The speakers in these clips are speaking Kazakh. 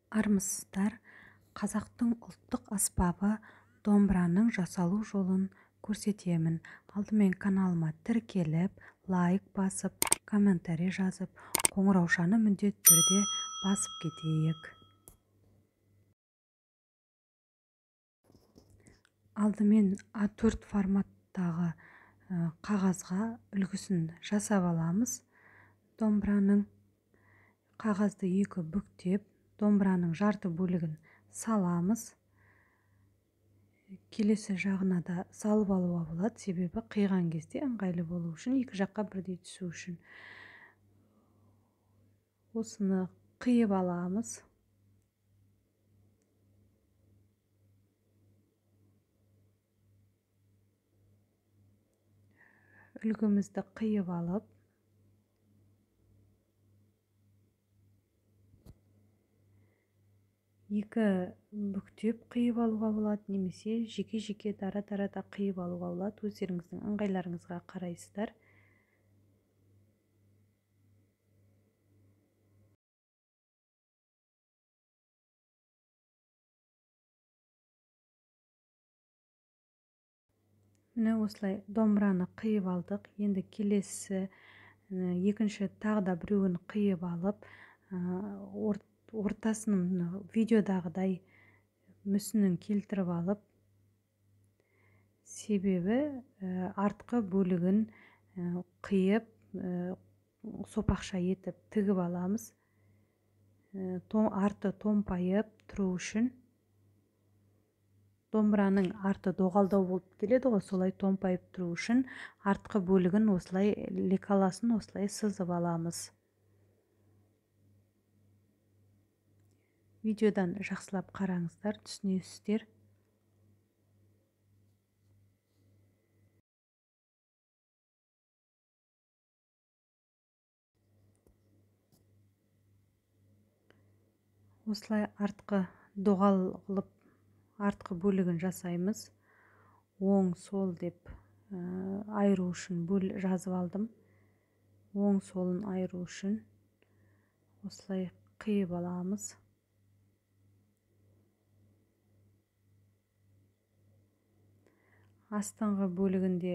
Армысыздар. Қазақтың ұлттық аспабы домбыраның жасалу жолын көрсетемін. Алдымен каналыма тіркеліп, лайк басып, комментарий жазып, қоңыраушаны міндетті түрде басып кетейік. Алдымен A4 форматтағы қағазға үлгісін жасап аламыз. Домбыраның қағазды екі бүктеп, домбыраның жарты бөлігін саламыз. Келесі жағына да салып алуға болады, себебі қиған кезде ыңғайлы болу үшін, екі жаққа бірдей түсу үшін. Осыны қиып аламыз. Үлгімізді қиып алып, екі бүктеп қиып алуға болады, немесе жеке-жеке дара-дара да қиып алуға болады. Өздеріңіздің ыңғайларыңызға қарайсыздар. Міне осылай домбыраны қиып алдық. Енді келесі екінші тағы да біреуін қиып алып, ортасының видеодағыдай мүсінін келтіріп алып, себебі артқы бөлігін қиып, сопақша етіп тігіп аламыз. Арты томпайып тұру үшін, домбыраның арты доғалдау болып келеді ғой, солай томпайып тұру үшін артқы бөлігін осылай лекаласын осылай сызып аламыз. Видеодан жақсылап қараңыздар, түсінесіздер. Осылай артқы доғал қылып артқы бөлігін жасаймыз. Оң сол деп айыру үшін жазып алдым. Оң солын айыру үшін осылай қиып аламыз. Астыңғы бөлігінде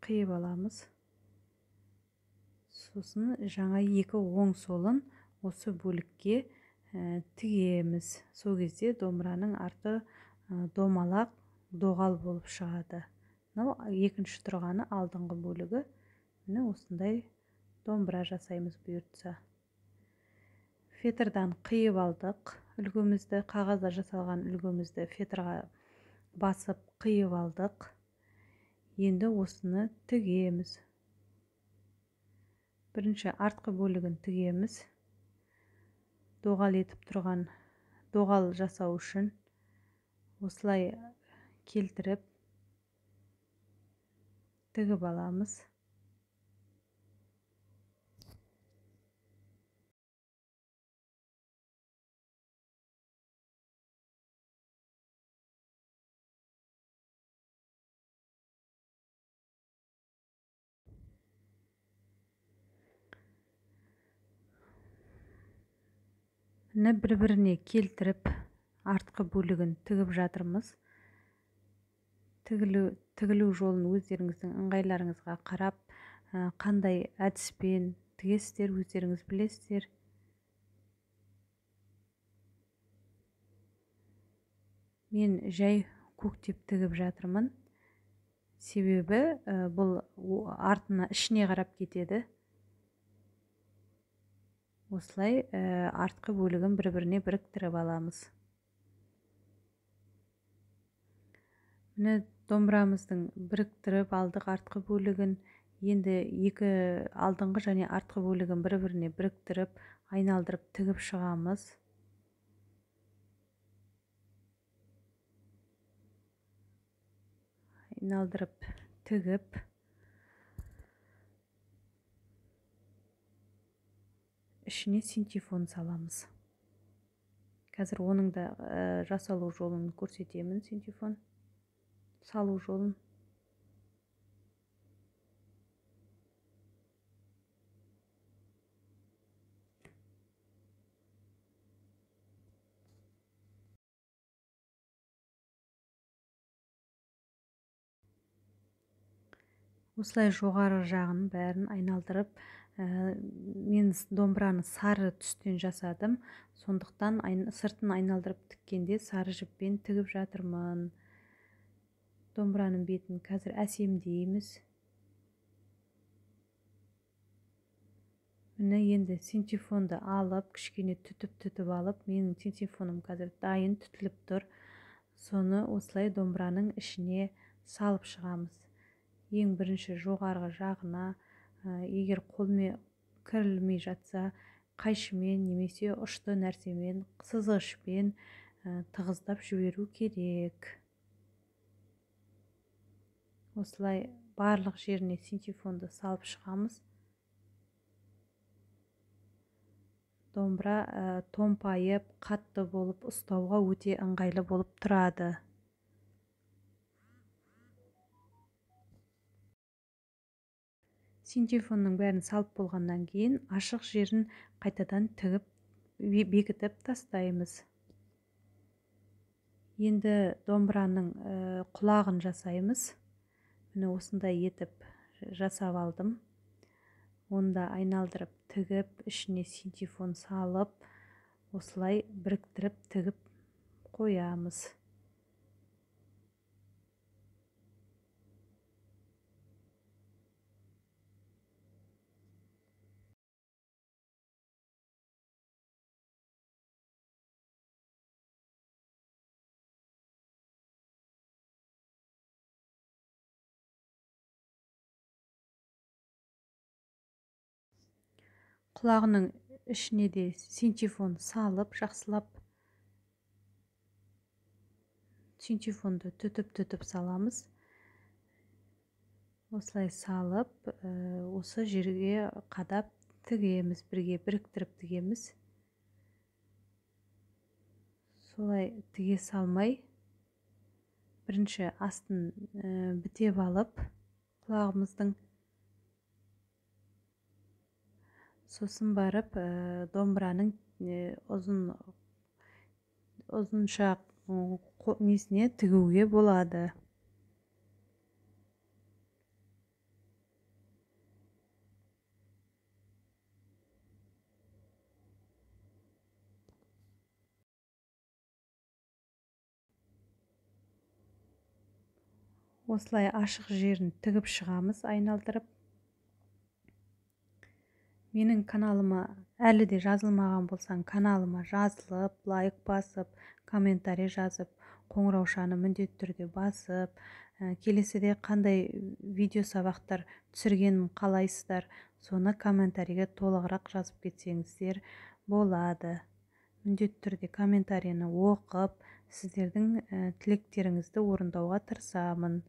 қиып аламыз. Сосын жаңа екі оң солын осы бөлікке тігеміз. Сол кезде домбыраның арты домалақ, доғал болып шығады. Екінші тұрғаны алдыңғы бөлігі. Міне осындай домбыра жасаймыз бұйыртса. Фетрдан қиып алдық. Үлгімізді, қағазда жасалған үлгімізді фетрға басып қиып алдық. Енді осыны тігеміз. Бірінші артқы бөлігін тігеміз. Доғал етіп тұрған доғал жасау үшін осылай келтіріп тігіп аламыз. Бір-біріне келтіріп артқы бөлігін тігіп жатырмыз. Тігілу жолын өздеріңіздің ыңғайларыңызға қарап, қандай әдіспен тігесіздер, өздеріңіз білесіздер. Мен жай көктеп тігіп жатырмын. Себебі бұл артына ішіне қарап кетеді. Осылай артқы бөлігін бір-біріне біріктіріп аламыз. Міне домбырамыздың біріктіріп алдық артқы бөлігін. Енді екі алдыңғы және артқы бөлігін бір-біріне біріктіріп, айналдырып тігіп шығамыз. Айналдырып тігіп, ішіне синтефон саламыз. Қазір оның да жасалу жолын көрсетемін, синтефон салу жолын. осылай жоғары жағын бәрін айналдырып, мен домбыраны сары түстен жасадым. Сондықтан сыртын айналдырып тіккенде сары жіппен тігіп жатырмын. Домбыраның бетін қазір әсемдейміз. Міне енді синтефонды алып, кішкене түтіп алып, менің синтефоным қазір дайын түтіліп тұр. Соны осылай домбыраның ішіне салып шығамыз. Ең бірінші жоғарғы жағына, егер қолмен кірілмей жатса, қайшымен немесе ұшты нәрсемен, сызғышпен тығыздап жіберу керек. Осылай барлық жеріне синтефонды салып шығамыз. Домбыра томпайып, қатты болып, ұстауға өте ыңғайлы болып тұрады. Синтефонның бәрін салып болғаннан кейін ашық жерін қайтадан тігіп, бекітіп тастаймыз. Енді домбыраның құлағын жасаймыз. Міне осындай етіп жасап алдым. Онда айналдырып тігіп, ішіне синтефон салып, осылай біріктіріп тігіп қоямыз. Құлағының ішіне де синтефон салып, жақсылап синтефонды түтіп саламыз. Осылай салып, осы жерге қадап тігеміз, бірге біріктіріп тігеміз. Солай тіге салмай, бірінші астын бітеп алып, құлағымыздың, сосын барып домбыраның ұзынша несіне тігуге болады. Осылай ашық жерін тігіп шығамыз, айналдырып. Менің каналыма әлі де жазылмаған болсаң, каналыма жазылып, лайк басып, комментарий жазып, қоңыраушаны міндетті түрде басып, келесіде қандай видео сабақтар түсіргенім қалайсыздар, соны комментарийге толығырақ жазып кетсеңіздер болады. Міндетті түрде комментарийні оқып, сіздердің тілектеріңізді орындауға тырысамын.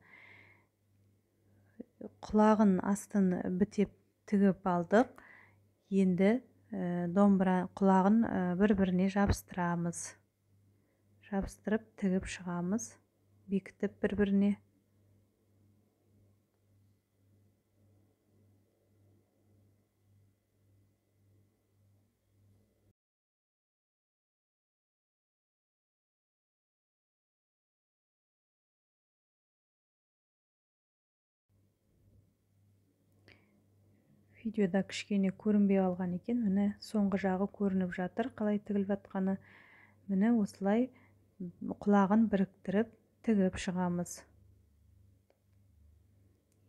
Құлағын астын бітеп тігіп алдық. Енді домбыра құлағын бір-біріне жабыстырамыз. Жабыстырып тігіп шығамыз, бекітіп бір-біріне. Видеода кішкене көрінбей алған екен. Міне соңғы жағы көрініп жатыр, қалай тігіліп жатқаны. Міне осылай құлағын біріктіріп тігіп шығамыз.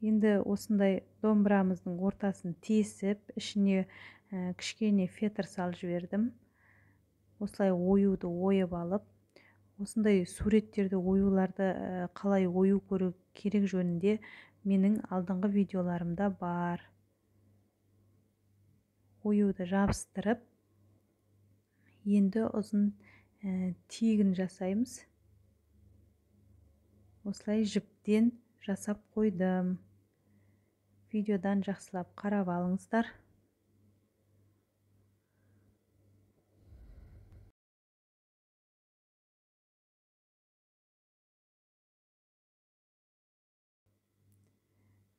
Енді осындай домбырамыздың ортасын тесіп, ішіне кішкене фетр салып жібердім. Осылай оюды ойып алып, осындай суреттерді оюларды қалай ою көру керек жөнінде менің алдыңғы видеоларымда бар. Оюды жабыстырып, енді ұзын тегін жасаймыз. Осылай жіптен жасап қойдым. Видеодан жақсылап қарап алыңыздар.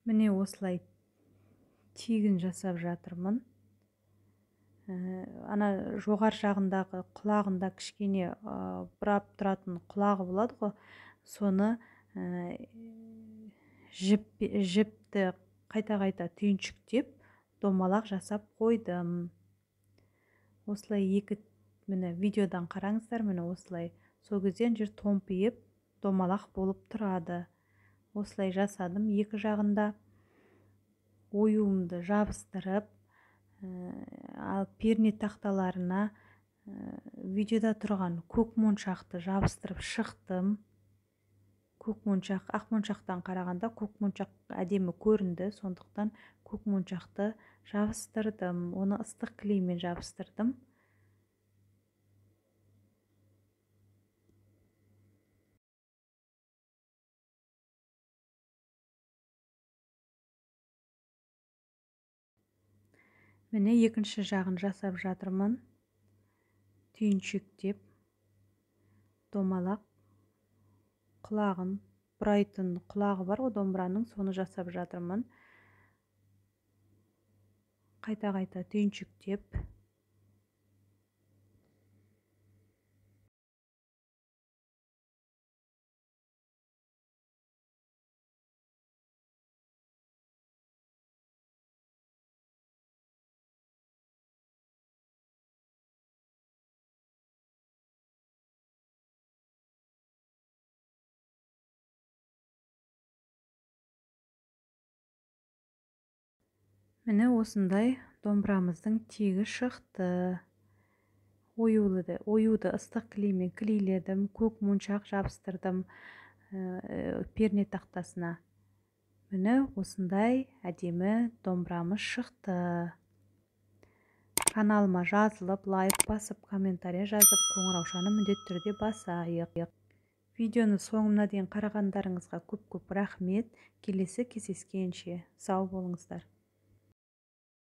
Міне осылай тегін жасап жатырмын. Ана жоғар жағындағы құлағында кішкене бұрап тұратын құлағы болады ғой, соны жіпті қайта түйіншіктеп домалақ жасап қойдым. Осылай міне видеодан қараңыздар, міне осылай сол кезде жер томпиып домалақ болып тұрады. Осылай жасадым. Екі жағында оюымды жабыстырып, ал перне тақталарына видеода тұрған көк моншақты жабыстырып шықтым. Көк моншақ, ақ моншақтан қарағанда көк моншақ әдемі көрінді, сондықтан көк моншақты жабыстырдым. Оны ыстық клеймен жабыстырдым. Міне екінші жағын жасап жатырмын. Түйіншектеп домалақ құлағын бұрайтын құлағы бар ғой домбыраның, соны жасап жатырмын. Қайта түйіншектеп міне осындай домбырамыздың тегі шықты. Оюды ыстық клеймен клейледім, көк моншақ жабыстырдым перне тақтасына. Міне осындай әдемі домбырамыз шықты. Каналыма жазылып, лайк басып, комментарий жазып, қоңыраушаны міндетті түрде басайық. Видеоны соңына дейін қарағандарыңызға көп рахмет. Келесі кездескенше сау болыңыздар.